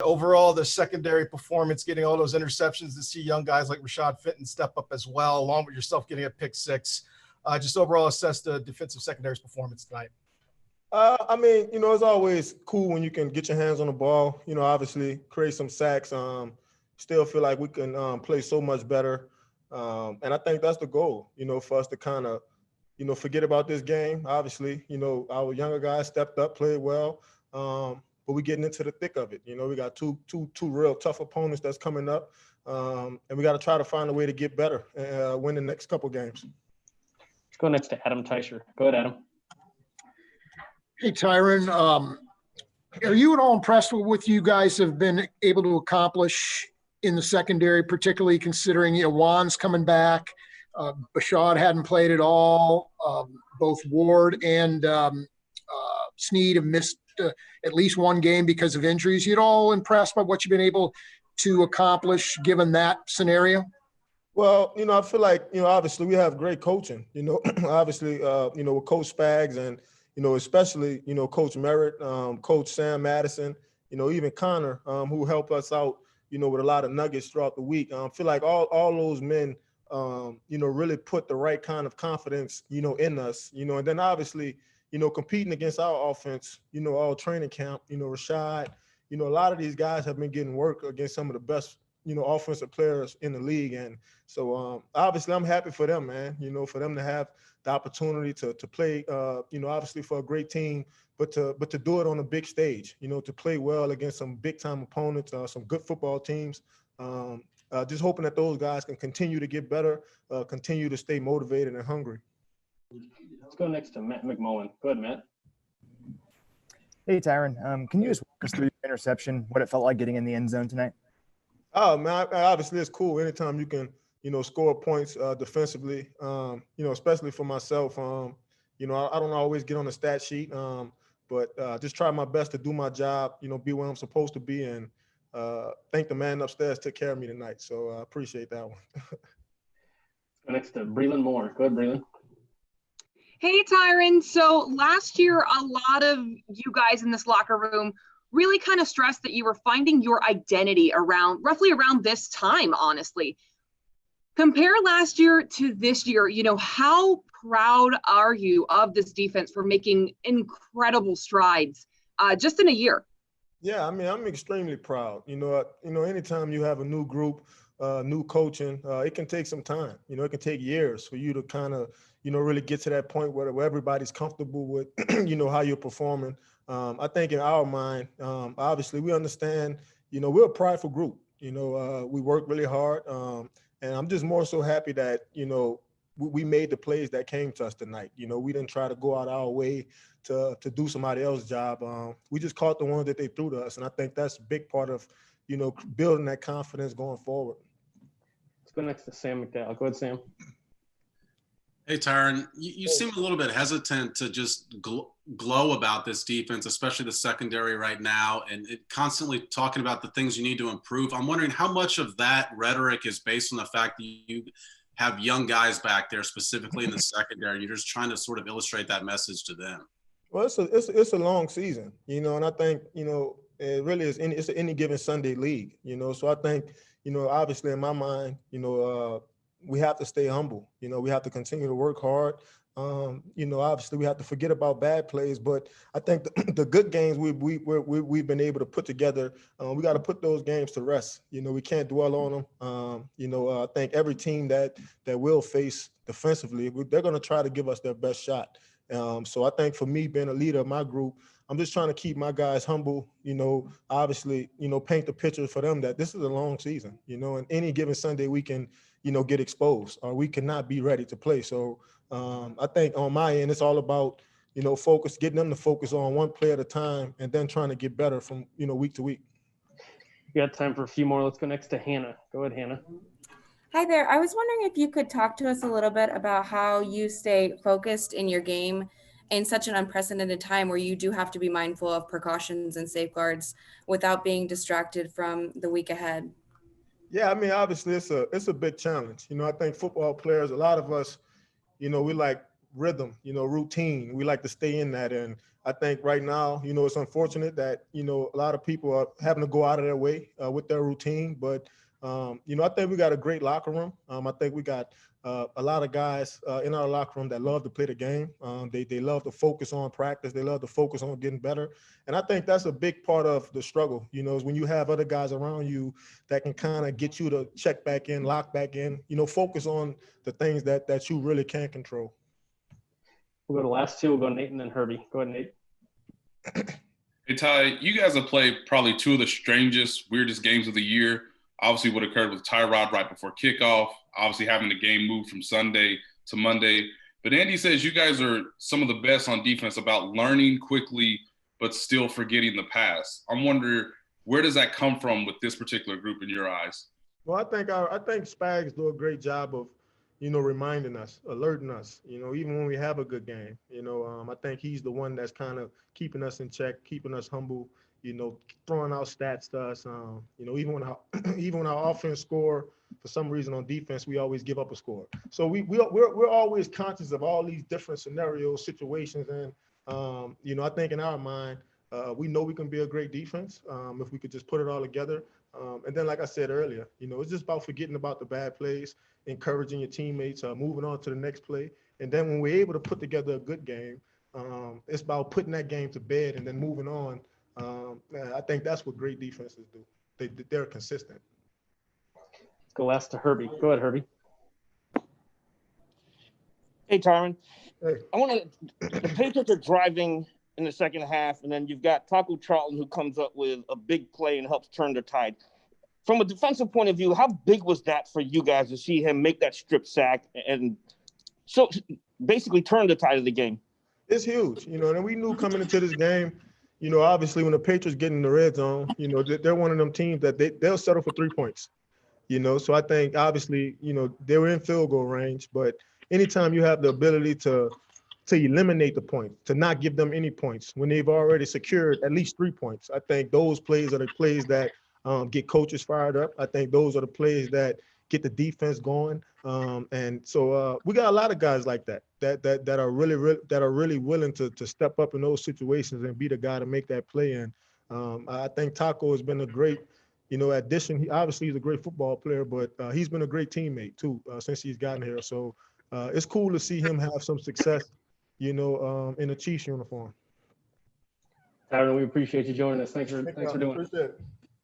Overall, the secondary performance, getting all those interceptions, to see young guys like Rashad Fenton step up as well, along with yourself getting a pick six. Just overall assess the defensive secondary's performance tonight. I mean, it's always cool when you can get your hands on the ball, obviously create some sacks. Still feel like we can play so much better. And I think that's the goal, for us to kind of, forget about this game. Obviously, our younger guys stepped up, played well. But we're getting into the thick of it. We got two real tough opponents that's coming up. And we got to try to find a way to get better and win the next couple games. Let's go next to Adam Teicher. Go ahead, Adam. Hey, Tyrann. Are you at all impressed with what you guys have been able to accomplish in the secondary, particularly considering, Juan's coming back, Bashad hadn't played at all, both Ward and Snead have missed at least one game because of injuries. You at all impressed by what you've been able to accomplish given that scenario? Well, I feel like, obviously we have great coaching, obviously, with Coach Spags and, especially, Coach Merritt, Coach Sam Madison, even Connor, who helped us out, with a lot of nuggets throughout the week. I feel like all those men, really put the right kind of confidence, in us, and then obviously, competing against our offense, all training camp, Rashad, a lot of these guys have been getting work against some of the best, offensive players in the league. And so obviously I'm happy for them, man, for them to have the opportunity to play, obviously for a great team, but to do it on a big stage, to play well against some big time opponents, some good football teams. Just hoping that those guys can continue to get better, continue to stay motivated and hungry. Let's go next to Matt McMullen. Go ahead, Matt. Hey, Tyrann. Can you just walk us through your interception, what it felt like getting in the end zone tonight? Oh, man, obviously it's cool. Anytime you can, score points defensively, especially for myself. I don't always get on the stat sheet, but just try my best to do my job, be where I'm supposed to be. And think the man upstairs took care of me tonight. So I appreciate that one. Let's go next to Breland Moore. Go ahead, Breland. Hey, Tyrann. So last year, a lot of you guys in this locker room really kind of stressed that you were finding your identity roughly around this time, honestly. Compare last year to this year, how proud are you of this defense for making incredible strides just in a year? Yeah, I mean, I'm extremely proud. Anytime you have a new group, new coaching, it can take some time. It can take years for you to kind of, really get to that point where everybody's comfortable with, how you're performing. I think in our mind, obviously we understand, we're a prideful group. We work really hard. And I'm just more so happy that, we made the plays that came to us tonight. We didn't try to go out our way to do somebody else's job. We just caught the ones that they threw to us. And I think that's a big part of, building that confidence going forward. Let's go next to Sam McDowell. Go ahead, Sam. Hey, Tyrann, you seem a little bit hesitant to just glow about this defense, especially the secondary right now, and constantly talking about the things you need to improve. I'm wondering how much of that rhetoric is based on the fact that you have young guys back there, specifically in the secondary. You're just trying to sort of illustrate that message to them. Well, it's a long season, and I think, it really is it's any given Sunday league, so I think, obviously in my mind, we have to stay humble. We have to continue to work hard. Obviously we have to forget about bad plays, but I think the good games we've been able to put together, we got to put those games to rest. We can't dwell on them. I think every team that will face defensively, they're going to try to give us their best shot. So I think for me, being a leader of my group, I'm just trying to keep my guys humble, obviously, paint the picture for them that this is a long season, and any given Sunday we can, get exposed or we cannot be ready to play. So I think on my end, it's all about, getting them to focus on one play at a time and then trying to get better from, week to week. You got time for a few more. Let's go next to Hannah. Go ahead, Hannah. Hi there. I was wondering if you could talk to us a little bit about how you stay focused in your game in such an unprecedented time where you do have to be mindful of precautions and safeguards without being distracted from the week ahead. Yeah, I mean, obviously it's a big challenge. I think football players, a lot of us, we like rhythm, routine. We like to stay in that. And I think right now, you know, it's unfortunate that, you know, a lot of people are having to go out of their way with their routine. But, you know, I think we got a great locker room. I think we got a lot of guys in our locker room that love to play the game. They love to focus on practice. They love to focus on getting better. And I think that's a big part of the struggle, you know, is when you have other guys around you that can kind of get you to check back in, lock back in, you know, focus on the things that you really can control. We'll go to last two. We'll go Nate and then Herbie. Go ahead, Nate. Hey, Ty, you guys have played probably two of the strangest, weirdest games of the year. Obviously, what occurred with Tyrod right before kickoff, obviously having the game moved from Sunday to Monday. But Andy says you guys are some of the best on defense about learning quickly but still forgetting the past. I'm wondering, where does that come from with this particular group in your eyes? Well, I think Spags do a great job of, you know, reminding us, alerting us, you know, even when we have a good game. You know, I think he's the one that's kind of keeping us in check, keeping us humble, you know, throwing out stats to us. You know, even when our offense score, for some reason on defense, we always give up a score. So we're always conscious of all these different scenarios, situations. And, you know, I think in our mind, we know we can be a great defense if we could just put it all together. And then, like I said earlier, you know, it's just about forgetting about the bad plays, encouraging your teammates, moving on to the next play. And then when we're able to put together a good game, it's about putting that game to bed and then moving on. I think that's what great defenses do. They're consistent. Let's go last to Herbie. Go ahead, Herbie. Hey, Tyrann. Hey. The Patriots are driving in the second half, and then you've got Taco Charlton who comes up with a big play and helps turn the tide. From a defensive point of view, how big was that for you guys to see him make that strip sack and so basically turn the tide of the game? It's huge, you know, and we knew coming into this game, you know, obviously when the Patriots get in the red zone, you know, they're one of them teams that they'll settle for 3 points, you know. So I think obviously, you know, they were in field goal range, but anytime you have the ability to eliminate the point, to not give them any points when they've already secured at least 3 points, I think those plays are the plays that get coaches fired up. I think those are the plays that get the defense going. And so we got a lot of guys like that are really willing to step up in those situations and be the guy to make that play. And I think Taco has been a great, you know, addition. He's a great football player, but he's been a great teammate too since he's gotten here. So it's cool to see him have some success, you know, in a Chiefs uniform. Tyrann, we appreciate you joining us. Thanks for doing it. Appreciate it.